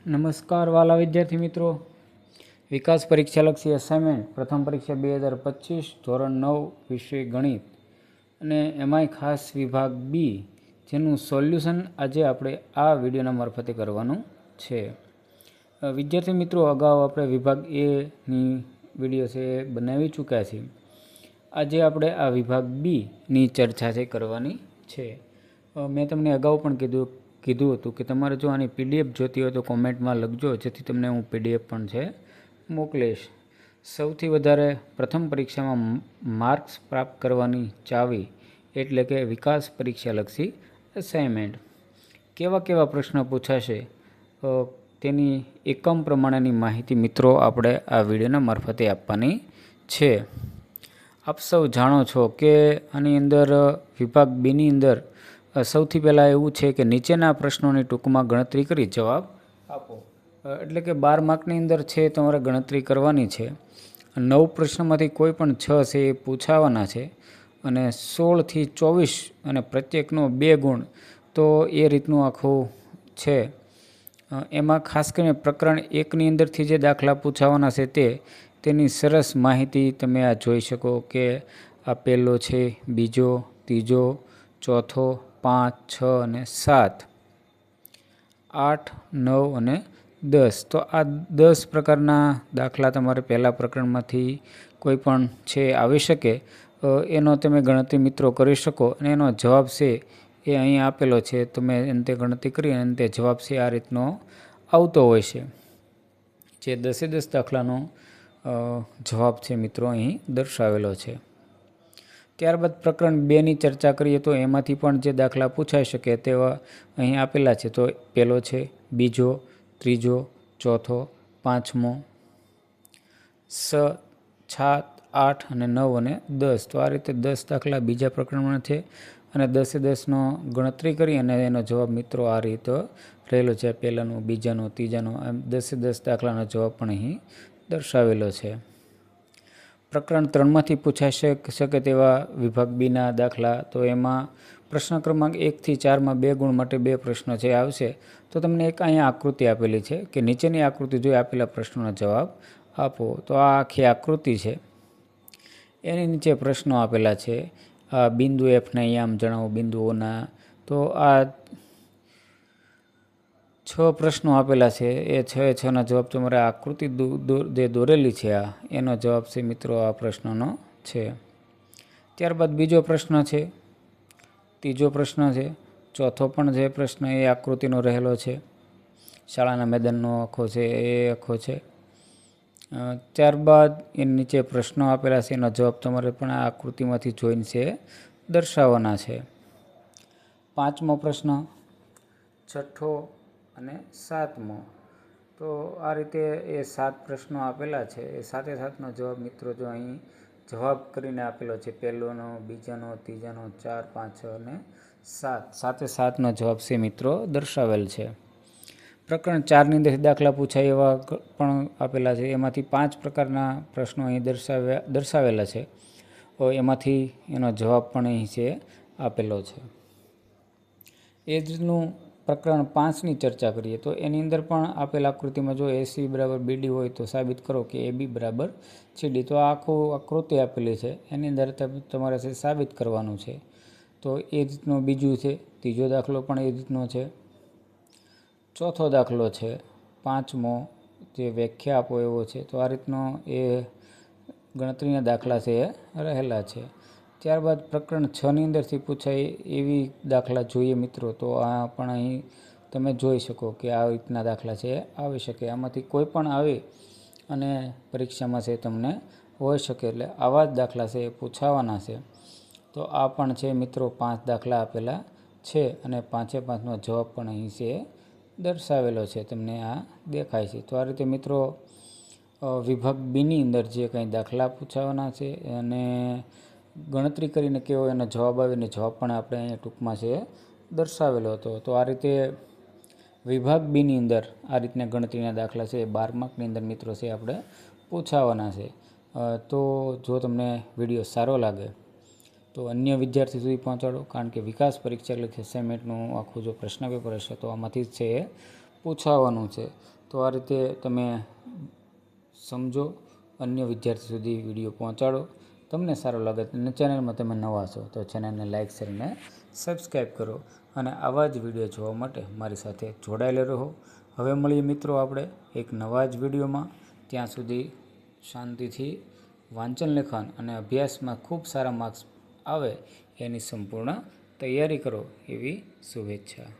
નમસ્કાર વાલા વિદ્યાર્થી મિત્રો, વિકાસ પરીક્ષાલક્ષી અસાઇનમેન્ટ પ્રથમ પરીક્ષા 2025 ધોરણ 9 વિષય ગણિત અને એમાંય ખાસ વિભાગ બી જેનું સોલ્યુશન આજે આપણે આ વિડીયોના મારફતે કરવાનું છે. વિદ્યાર્થી મિત્રો, અગાઉ આપણે વિભાગ એની વિડીયો છે બનાવી ચૂક્યા છીએ. આજે આપણે આ વિભાગ બીની ચર્ચા છે કરવાની છે. મેં તમને અગાઉ પણ કીધું હતું કે તમારે જો આની પીડીએફ જોતી હોય તો કોમેન્ટમાં લખજો, જેથી તમને હું પીડીએફ પણ છે મોકલીશ. સૌથી વધારે પ્રથમ પરીક્ષામાં માર્ક્સ પ્રાપ્ત કરવાની ચાવી એટલે કે વિકાસ પરીક્ષાલક્ષી અસાઇનમેન્ટ. કેવા પ્રશ્નો પૂછાશે તેની એકમ પ્રમાણેની માહિતી મિત્રો આપણે આ વિડીયોના મારફતે આપવાની છે. આપ સૌ જાણો છો કે આની અંદર વિભાગ બીની અંદર સૌથી પહેલાં એવું છે કે નીચેના પ્રશ્નોની ટૂંકમાં ગણતરી કરી જવાબ આપો. એટલે કે 12 માર્કની અંદર છે તમારે ગણતરી કરવાની છે. 9 પ્રશ્નોમાંથી કોઈ પણ 6 છે એ પૂછાવાના છે અને 16 થી 24 અને પ્રત્યેકનો 2 ગુણ. તો એ રીતનું આખું છે. એમાં ખાસ કરીને પ્રકરણ 1ની અંદરથી જે દાખલા પૂછાવાના છે તેની સરસ માહિતી તમે આ જોઈ શકો કે આ પહેલો છે, બીજો, ત્રીજો, ચોથો, 5, 6 અને 7, 8, 9 અને 10. તો આ 10 પ્રકારના દાખલા તમારે પહેલાં પ્રકરણમાંથી કોઈ પણ છે આવી શકે, એનો તમે ગણતરી મિત્રો કરી શકો અને એનો જવાબ છે એ અહીં આપેલો છે. તમે અંતે ગણતરી કરી અને અંતે જવાબ છે આ રીતનો આવતો હોય છે, જે 10 દાખલાનો જવાબ છે મિત્રો અહીં દર્શાવેલો છે. ત્યારબાદ પ્રકરણ 2ની ચર્ચા કરીએ તો એમાંથી પણ જે દાખલા પૂછાઈ શકે તેવા અહીં આપેલા છે. તો પહેલો છે, બીજો, ત્રીજો, ચોથો, પાંચમો, 6, 8 અને 9 અને 10. તો આ રીતે 10 દાખલા બીજા પ્રકરણમાં છે અને 10નો ગણતરી કરી અને એનો જવાબ મિત્રો આ રીતે રહેલો છે. પહેલાનો, બીજાનો, ત્રીજાનો, એમ 10 દાખલાનો જવાબ પણ અહીં દર્શાવેલો છે. પ્રકરણ 3માંથી પૂછાઈ શકે તેવા વિભાગ બીના દાખલા. તો એમાં પ્રશ્ન ક્રમાંક 1 થી 4માં 2 ગુણ માટે 2 પ્રશ્નો છે આવશે. તો તમને એક અહીંયા આકૃતિ આપેલી છે કે નીચેની આકૃતિ જોઈ આપેલા પ્રશ્નોનો જવાબ આપો. તો આ આખી આકૃતિ છે, એની નીચે પ્રશ્નો આપેલા છે. આ બિંદુ એફના અહીંયા આમ જણાવો બિંદુઓના. તો આ 6 પ્રશ્નો આપેલા છે. એ 6ના જવાબ તમારે આકૃતિ જે દોરેલી છે એનો જવાબ છે મિત્રો આ પ્રશ્નનો છે. ત્યારબાદ બીજો પ્રશ્ન છે, ત્રીજો પ્રશ્ન છે, ચોથો પણ જે પ્રશ્ન એ આકૃતિનો રહેલો છે. શાળાના મેદાનનો આખો છે એ આખો છે. ત્યારબાદ એની નીચે પ્રશ્નો આપેલા છે, એનો જવાબ તમારે પણ આ આકૃતિમાંથી જોઈને છે દર્શાવવાના છે. 5મો પ્રશ્ન, 6ઠ્ઠો અને 7મો. તો આ રીતે એ 7 પ્રશ્નો આપેલા છે. એ 7નો જવાબ મિત્રો જો અહીં જવાબ કરીને આપેલો છે. પહેલોનો, બીજાનો, ત્રીજાનો, 4, 5, 6 અને 7. 7નો જવાબ છે મિત્રો દર્શાવેલ છે. પ્રકરણ 4ની અંદરથી દાખલા પૂછાય એવા પણ આપેલા છે. એમાંથી 5 પ્રકારના પ્રશ્નો અહીં દર્શાવેલા છે. એમાંથી એનો જવાબ પણ અહીં છે આપેલો છે. એ જ રીતનું પ્રકરણ 5ની ચર્ચા કરીએ તો એની અંદર પણ આપેલ આકૃતિમાં જો AC બરાબર BD હોય તો સાબિત કરો કે AB બરાબર CD. તો આ આખું આકૃતિ આપેલી છે, એની અંદર તમારે સાબિત કરવાનું છે. તો એ રીતનો બીજું છે. ત્રીજો દાખલો પણ એ રીતનો છે. ચોથો દાખલો છે. 5મો જે વ્યાખ્યા આપો એવો છે. તો આ રીતનો એ ગણતરીના દાખલા છે એ રહેલા છે. ત્યારબાદ પ્રકરણ 6ની અંદરથી પૂછાય એવી દાખલા જોઈએ મિત્રો. તો આ પણ અહીં તમે જોઈ શકો કે આ રીતના દાખલા છે આવી શકે. આમાંથી કોઈ પણ આવે અને પરીક્ષામાં છે તમને હોઈ શકે. એટલે આવા જ દાખલા છે એ પૂછાવાના છે. તો આ પણ છે મિત્રો 5 દાખલા આપેલા છે અને 5નો જવાબ પણ અહીં છે દર્શાવેલો છે, તમને આ દેખાય છે. તો આ રીતે મિત્રો વિભાગ બીની અંદર જે કંઈ દાખલા પૂછાવાના છે અને ગણતરી કરીને કેવો એનો જવાબ આવે ને જવાબ પણ આપણે અહીંયા ટૂંકમાં છે દર્શાવેલો હતો. તો આ રીતે વિભાગ બીની અંદર આ રીતના ગણતરીના દાખલા છે 12 માર્કની અંદર મિત્રો છે આપણે પૂછાવાના છે. તો જો તમને વિડીયો સારો લાગે તો અન્ય વિદ્યાર્થી સુધી પહોંચાડો, કારણ કે વિકાસ પરીક્ષાલક્ષી અસાઇનમેન્ટનું આખું જો પ્રશ્ન પેપર હશે તો આમાંથી જ છે એ પૂછાવાનું છે. તો આ રીતે તમે સમજો, અન્ય વિદ્યાર્થી સુધી વિડીયો પહોંચાડો. તમને સારો લાગે અને ચેનલમાં તમે નવા છો તો ચેનલને લાઇક શેર અને સબસ્ક્રાઈબ કરો. અને આવા જ વિડીયો જોવા માટે મારી સાથે જોડાયેલા રહો. હવે મળીએ મિત્રો આપણે એક નવા જ વિડીયોમાં. ત્યાં સુધી શાંતિથી વાંચન લેખન અને અભ્યાસમાં ખૂબ સારા માર્ક્સ આવે એની સંપૂર્ણ તૈયારી કરો એવી શુભેચ્છા.